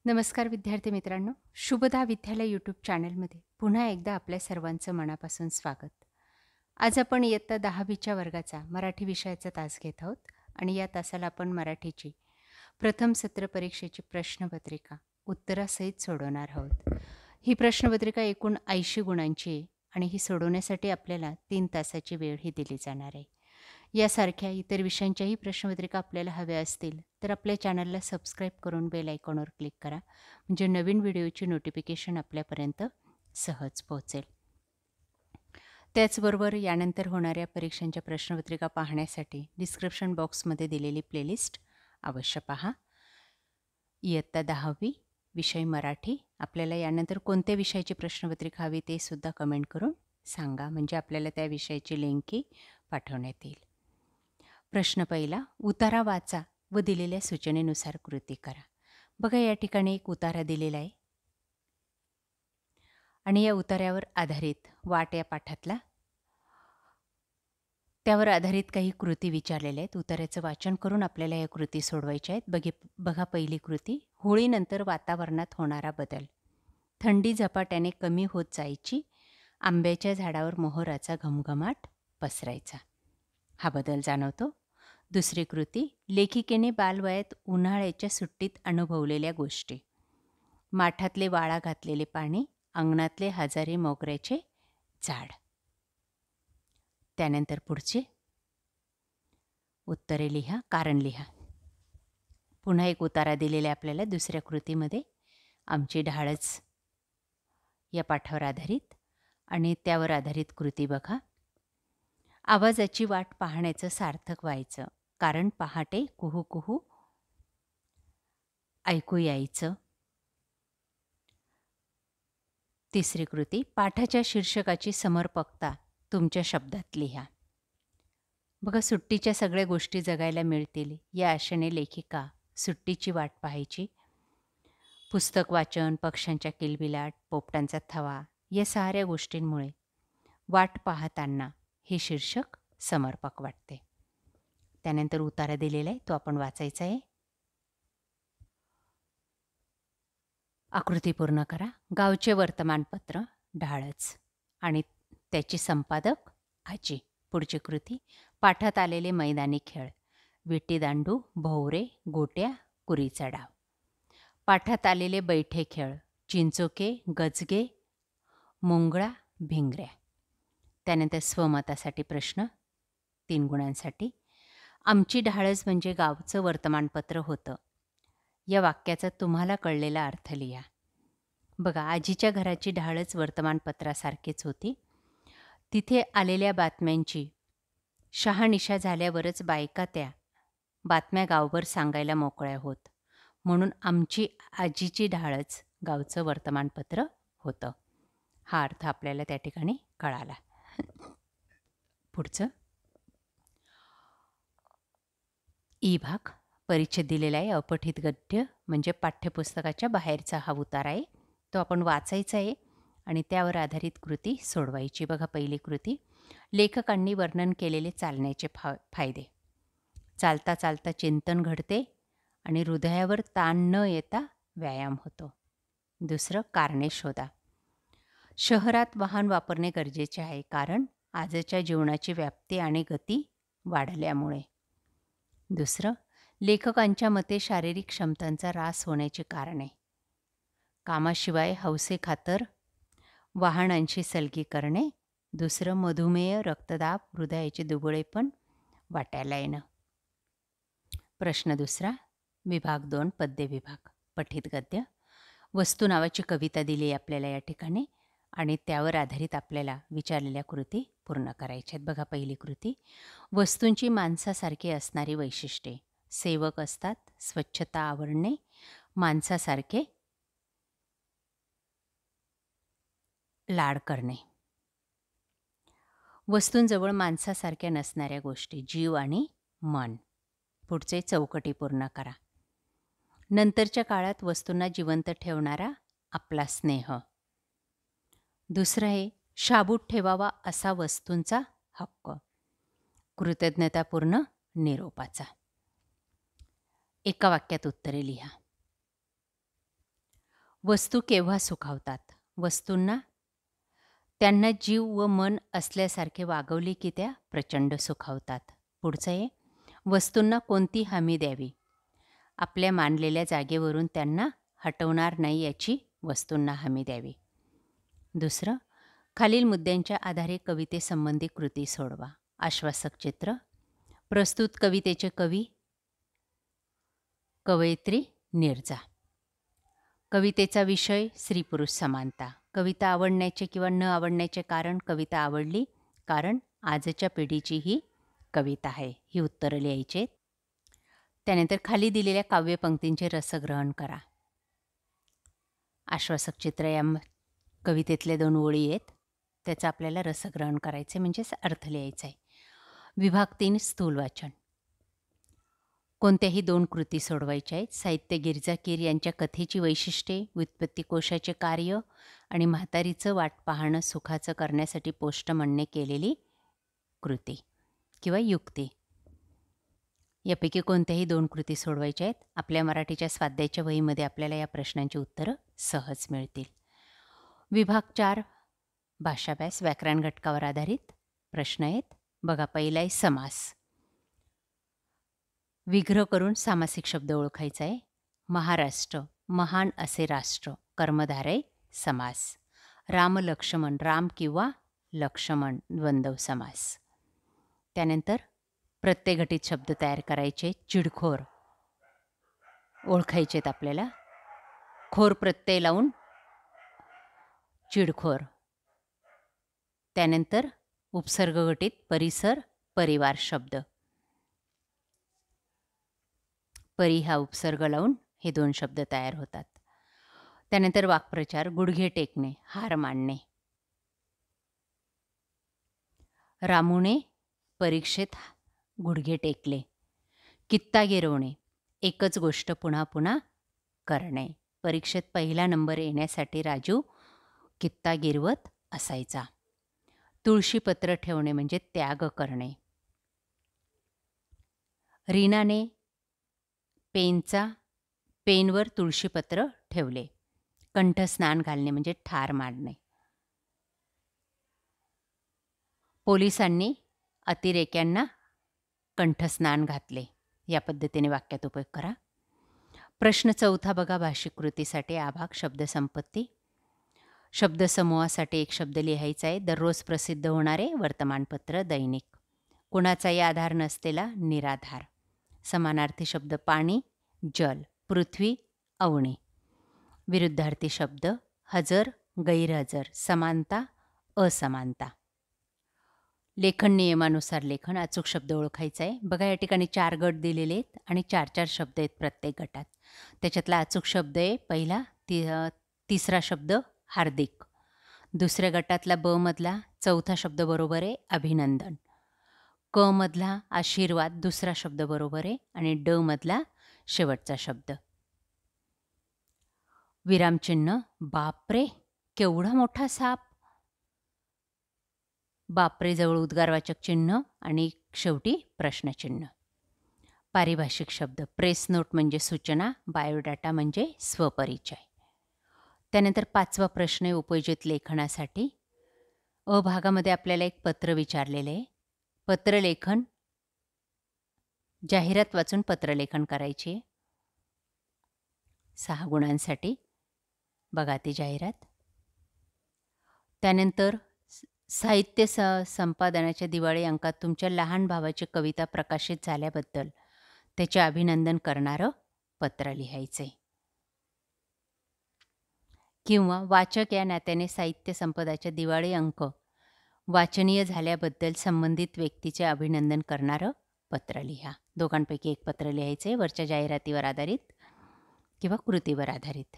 नमस्कार विद्यार्थी मित्रांनो, शुभदा विद्यालय यूट्यूब चॅनलमध्ये पुन्हा एकदा आपल्या सर्वांचं मनापासून स्वागत. आज आपण इयत्ता 10वीच्या वर्गाचा मराठी विषयाचा तास घेत आहोत आणि या तासाला आपण मराठीची प्रथम सत्र परीक्षेची प्रश्नपत्रिका उत्तरासहित सोडवणार आहोत. ही प्रश्नपत्रिका एकूण 80 गुणांची आहे आणि ही सोडवण्यासाठी आपल्याला 3 तासाची वेळ ही दिली जाणार आहे. यासारख्या इतर विषयांच्याही प्रश्नपत्रिका आपल्याला हव्या असतील तर आपल्या चॅनलला सबस्क्राईब करून बेल आयकॉनवर क्लिक करा, म्हणजे नवीन व्हिडिओची नोटिफिकेशन आपल्यापर्यंत सहज पोहोचेल. त्याचबरोबर यानंतर होणाऱ्या परीक्षांच्या प्रश्नपत्रिका पाहण्यासाठी डिस्क्रिप्शन बॉक्समध्ये दिलेली प्लेलिस्ट अवश्य पहा. इयत्ता 10वी विषय मराठी. आपल्याला यानंतर कोणत्या विषयाची प्रश्नपत्रिका हवी ते सुद्धा कमेंट करून सांगा, म्हणजे आपल्याला त्या विषयाची लिंकही पाठवण्यात येईल. प्रश्न पहिला, उतारा वाचा व दिलेल्या सूचनेनुसार कृती करा. बघा, या ठिकाणी एक उतारा दिलेला आहे आणि या उतार्यावर आधारित वाट या पाठातला त्यावर आधारित काही कृती विचारलेल्या आहेत. उतार्याचं वाचन करून आपल्याला या कृती सोडवायच्या आहेत. बघा पहिली कृती, होळीनंतर वातावरणात होणारा बदल. थंडी झपाट्याने कमी होत जायची, आंब्याच्या झाडावर मोहराचा घमघमाट पसरायचा. हा बदल जाणवतो. दुसरी कृती, लेखिकेने बालवयात उन्हाळ्याच्या सुट्टीत अनुभवलेल्या गोष्टी. माठातले वाळा घातलेले पाणी, अंगणातले हजारे मोगऱ्याचे झाड. त्यानंतर पुढचे उत्तरे लिहा, कारण लिहा. पुन्हा एक उतारा दिलेला आहे आपल्याला दुसऱ्या कृतीमध्ये, आमची ढाळच या पाठावर आधारित आणि त्यावर आधारित कृती बघा. आवाजाची वाट पाहण्याचं सार्थक व्हायचं, कारण पहाटे कुहू कुहू ऐकू यायचं. तिसरी कृती, पाठाच्या शीर्षकाची समर्पकता तुमच्या शब्दात लिहा. बघा, सुट्टीच्या सगळ्या गोष्टी जगायला मिळतील या आशेने लेखिका सुट्टीची वाट पाहायची. पुस्तक वाचन, पक्ष्यांच्या किलबिलाट, पोपटांचा थवा या साऱ्या गोष्टींमुळे वाट पाहताना हे शीर्षक समर्पक वाटते. त्यानंतर उतारा दिलेला आहे, तो आपण वाचायचा आहे. आकृती पूर्ण करा. गावचे वर्तमानपत्र ढाळच आणि त्याची संपादक आजी. पुढची कृती, पाठात आलेले मैदानी खेळ. विटीदांडू, भोवरे, गोट्या, कुरीचा डाव. पाठात आलेले बैठे खेळ, चिंचोके, गजगे, मुंगळा, भिंगऱ्या. त्यानंतर स्वमतासाठी प्रश्न 3 गुणांसाठी. आमची ढाळच म्हणजे गावचं वर्तमानपत्र होतं. या वाक्याचा तुम्हाला कळलेला अर्थ लिहा. बघा, आजीच्या घराची ढाळच वर्तमानपत्रासारखीच होती. तिथे आलेल्या बातम्यांची शहानिशा झाल्यावरच बायका त्या बातम्या गावभर सांगायला मोकळ्या होत, म्हणून आमची आजीची ढाळच गावचं वर्तमानपत्र होतं. हा अर्थ आपल्याला त्या ठिकाणी कळाला. पुढचं ई भाग, परिच्छेद दिलेला आहे. अपठित गद्य म्हणजे पाठ्यपुस्तकाच्या बाहेरचा हा उतारा आहे, तो आपण वाचायचा आहे आणि त्यावर आधारित कृती सोडवायची. बघा, पहिली कृती, लेखकांनी वर्णन केलेले चालण्याचे फायदे. चालता चालता चिंतन घडते आणि हृदयावर ताण न येता व्यायाम होतो. दुसरं, कारणे शोधा. शहरात वाहन वापरणे गरजेचे आहे, कारण आजच्या जीवनाची व्याप्ती आणि गती वाढल्यामुळे. दुसरं, लेखकांच्या मते शारीरिक क्षमतांचा ह्रास होण्याची कारणे. कामाशिवाय हौसेखातर वाहनांची सलगी करणे. दुसरं, मधुमेह, रक्तदाब, हृदयाचे दुबळेपण वाटायला येणं. प्रश्न दुसरा, विभाग 2, पद्य विभाग. पठित गद्य. वस्तू नावाची कविता दिली आहे आपल्याला या ठिकाणी आणि त्यावर आधारित आपल्याला विचारलेल्या कृती पूर्ण करायच्या आहेत. बघा, पहिली कृती, वस्तूंची माणसासारखी असणारी वैशिष्ट्ये. सेवक असतात, स्वच्छता आवडणे, माणसासारखे लाड करणे. वस्तूंजवळ माणसासारख्या नसणाऱ्या गोष्टी, जीव आणि मन. पुढचे चौकटी पूर्ण करा. नंतरच्या काळात वस्तूंना जिवंत ठेवणारा आपला स्नेह. दुसरं आहे, शाबूत ठेवावा असा वस्तूंचा हक्क. कृतज्ञतापूर्ण निरोपाचा. एका वाक्यात उत्तरे लिहा. वस्तू केव्हा सुखावतात? वस्तूंना त्यांना जीव व मन असल्यासारखे वागवले की त्या प्रचंड सुखावतात. पुढचं आहे, वस्तूंना कोणती हमी द्यावी? आपल्या मानलेल्या जागेवरून त्यांना हटवणार नाही याची वस्तूंना हमी द्यावी. दुसरं, खालील मुद्द्यांच्या आधारे कवितेसंबंधी कृती सोडवा. आश्वासक चित्र, प्रस्तुत कवितेचे कवी, कवयित्री नीरजा. कवितेचा विषय स्त्री पुरुष समानता. कविता आवडण्याचे किंवा न आवडण्याचे कारण. कविता आवडली कारण आजच्या पिढीची ही कविता आहे. ही उत्तरं लिहायची आहेत. त्यानंतर खाली दिलेल्या काव्यपंक्तींचे रसग्रहण करा. आश्वासक चित्र या कवितेतले 2 ओळी आहेत, त्याचं आपल्याला रसग्रहण करायचे म्हणजेच अर्थ लिहायचा आहे. विभाग 3 स्थूल वाचन. कोणत्याही 2 कृती सोडवायच्या आहेत. साहित्य गिरजा कीर यांच्या कथेची वैशिष्ट्ये, व्युत्पत्तिकोशाचे कार्य आणि म्हातारीचं वाट पाहणं सुखाचं करण्यासाठी पोस्टमनने केलेली कृती किंवा युक्ती. यापैकी कोणत्याही 2 कृती सोडवायच्या आहेत. आपल्या मराठीच्या स्वाध्यायाच्या वहीमध्ये आपल्याला या प्रश्नांची उत्तरं सहज मिळतील. विभाग 4 भाषाभ्यास व्याकरण घटकावर आधारित प्रश्न आहेत. बघा, पहिला आहे समास. विग्रह करून सामासिक शब्द ओळखायचा आहे. महाराष्ट्र, महान असे राष्ट्र, कर्मधारय समास. राम लक्ष्मण, राम किंवा लक्ष्मण द्वंद्व समास. त्यानंतर प्रत्ययघटित शब्द तयार करायचे. चिडखोर ओळखायचेत आपल्याला. खोर प्रत्यय लावून चिडखोर. त्यानंतर उपसर्गघटित परिसर, परिवार शब्द. परी हा उपसर्ग लावून हे 2 शब्द तयार होतात. त्यानंतर वाक्प्रचार. गुडघे टेकणे, हार मानणे. रामूने परीक्षेत गुडघे टेकले. कित्ता गिरवणे, एकच गोष्ट पुन्हा पुन्हा करणे. परीक्षेत पहिला नंबर येण्यासाठी राजू कित्ता गिरवत असायचा. तुळशीपत्र ठेवणे म्हणजे त्याग करणे. रीनाने पेनवर तुळशीपत्र ठेवले. कंठस्नान घालणे म्हणजे ठार मारणे. पोलिसांनी अतिरेक्यांना कंठस्नान घातले. या पद्धतीने वाक्यात उपयोग करा. प्रश्न 4 बघा, भाषिक कृतीसाठी आभाग शब्दसंपत्ती. शब्दसमूहासाठी एक शब्द लिहायचा आहे. दररोज प्रसिद्ध होणारे वर्तमानपत्र, दैनिक. कुणाचाही आधार नसलेला निराधार. समानार्थी शब्द पाणी, जल, पृथ्वी, अवनी. विरुद्धार्थी शब्द हजर, गैरहजर, समानता, असमानता. लेखन नियमानुसार लेखन. अचूक शब्द ओळखायचा आहे. बघा, या ठिकाणी 4 गट दिलेले आहेत आणि 4-4 शब्द आहेत प्रत्येक गटात. त्याच्यातला अचूक शब्द आहे पहिला, तिसरा शब्द हार्दिक. दुसऱ्या गटातला ब मधला 4था शब्द बरोबर आहे अभिनंदन. क मधला आशीर्वाद दुसरा शब्द बरोबर आहे आणि ड मधला शेवटचा शब्द. विरामचिन्ह. बापरे, केवढा मोठा साप. बापरे जवळ उद्गारवाचक चिन्ह आणि शेवटी प्रश्नचिन्ह. पारिभाषिक शब्द. प्रेस नोट म्हणजे सूचना, बायोडाटा म्हणजे स्वपरिचय. त्यानंतर 5वा प्रश्न आहे उपयोजित लेखनासाठी. अ भागामध्ये आपल्याला एक पत्र विचारलेलं आहे. पत्रलेखन, जाहिरात वाचून पत्रलेखन करायची आहे. 6 गुणांसाठी. बघा ती जाहिरात. त्यानंतर साहित्य संपादनाच्या दिवाळी अंकात तुमच्या लहान भावाची कविता प्रकाशित झाल्याबद्दल त्याचे अभिनंदन करणारं पत्र लिहायचे. किंवा वाचक या नात्याने साहित्य संपदाच्या दिवाळी अंक वाचनीय झाल्याबद्दल संबंधित व्यक्तीचे अभिनंदन करणारं पत्र लिहा. दोघांपैकी एक पत्र लिहायचे, वरच्या जाहिरातीवर आधारित किंवा कृतीवर आधारित.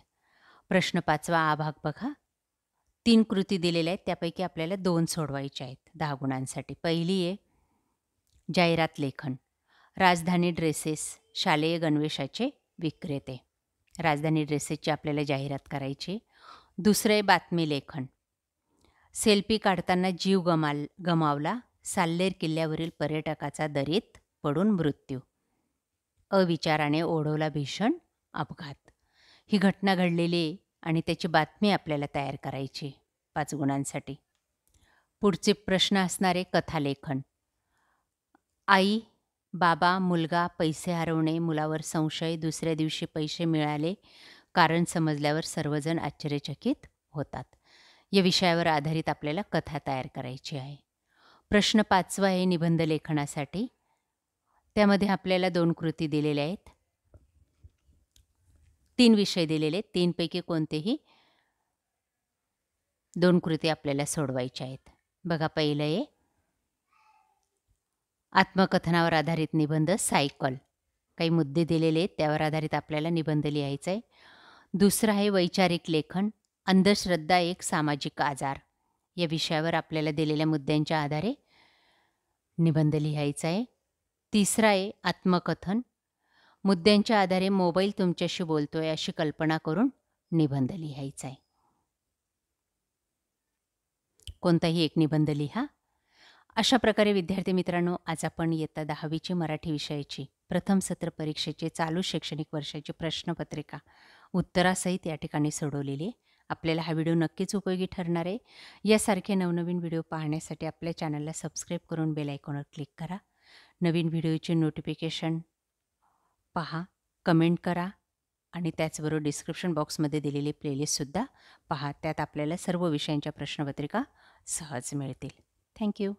प्रश्न 5वा आ भाग बघा. 3 कृती दिलेल्या आहेत, त्यापैकी आपल्याला 2 सोडवायच्या आहेत 10 गुणांसाठी. पहिली आहे जाहिरात लेखन. राजधानी ड्रेसेस शालेय गणवेशाचे विक्रेते. राजधानी ड्रेसेसची आपल्याला जाहिरात करायची. दुसरे बातमी लेखन. सेल्फी काढताना जीव गमावला, साल्लेर किल्ल्यावरील पर्यटकाचा दरीत पडून मृत्यू. अविचाराने ओढवला भीषण अपघात. ही घटना घडलेली आणि त्याची बातमी आपल्याला तयार करायची 5 गुणांसाठी. पुढचे प्रश्न असणार आहे कथालेखन. आई, बाबा, मुलगा, पैसे हरवणे, मुलावर संशय, दुसऱ्या दिवशी पैसे मिळाले, कारण समजल्यावर सर्वजण आश्चर्यचकित होतात. या विषयावर आधारित आपल्याला कथा तयार करायची आहे. प्रश्न 5वा आहे निबंध लेखनासाठी. त्यामध्ये आपल्याला 2 कृती दिलेल्या आहेत. 3 विषय दिलेले आहेत. 3 पैकी कोणतेही 2 कृती आपल्याला सोडवायच्या आहेत. बघा पहिलं आहे आत्मकथनावर आधारित निबंध सायकल. काही मुद्दे दिलेले आहेत त्यावर आधारित आपल्याला निबंध लिहायचा आहे. दुसरं आहे वैचारिक लेखन, अंधश्रद्धा एक सामाजिक आजार. या विषयावर आपल्याला दिलेल्या मुद्द्यांच्या आधारे निबंध लिहायचा आहे. तिसरा आहे आत्मकथन, मुद्द्यांच्या आधारे मोबाईल तुमच्याशी बोलतोय अशी कल्पना करून निबंध लिहायचा आहे. कोणताही एक निबंध लिहा. अशा प्रकारे विद्यार्थी मित्रांनो, आज आपण इयत्ता 10वीची मराठी विषयाची प्रथम सत्र परीक्षेचे चालू शैक्षणिक वर्षाची प्रश्नपत्रिका उत्तरासहित या ठिकाणी सोडवलेली आहे. आपल्याला हा व्हिडिओ नक्कीच उपयोगी ठरणार आहे. यासारखे नवनवीन व्हिडिओ पाहण्यासाठी आपल्या चॅनलला सबस्क्राईब करून बेल आयकॉनवर क्लिक करा. नवीन व्हिडिओचे नोटिफिकेशन पहा, कमेंट करा आणि त्याचबरोबर डिस्क्रिप्शन बॉक्समध्ये दिलेली प्लेलिस्टसुद्धा पहा. त्यात आपल्याला सर्व विषयांच्या प्रश्नपत्रिका सहज मिळतील. थँक्यू.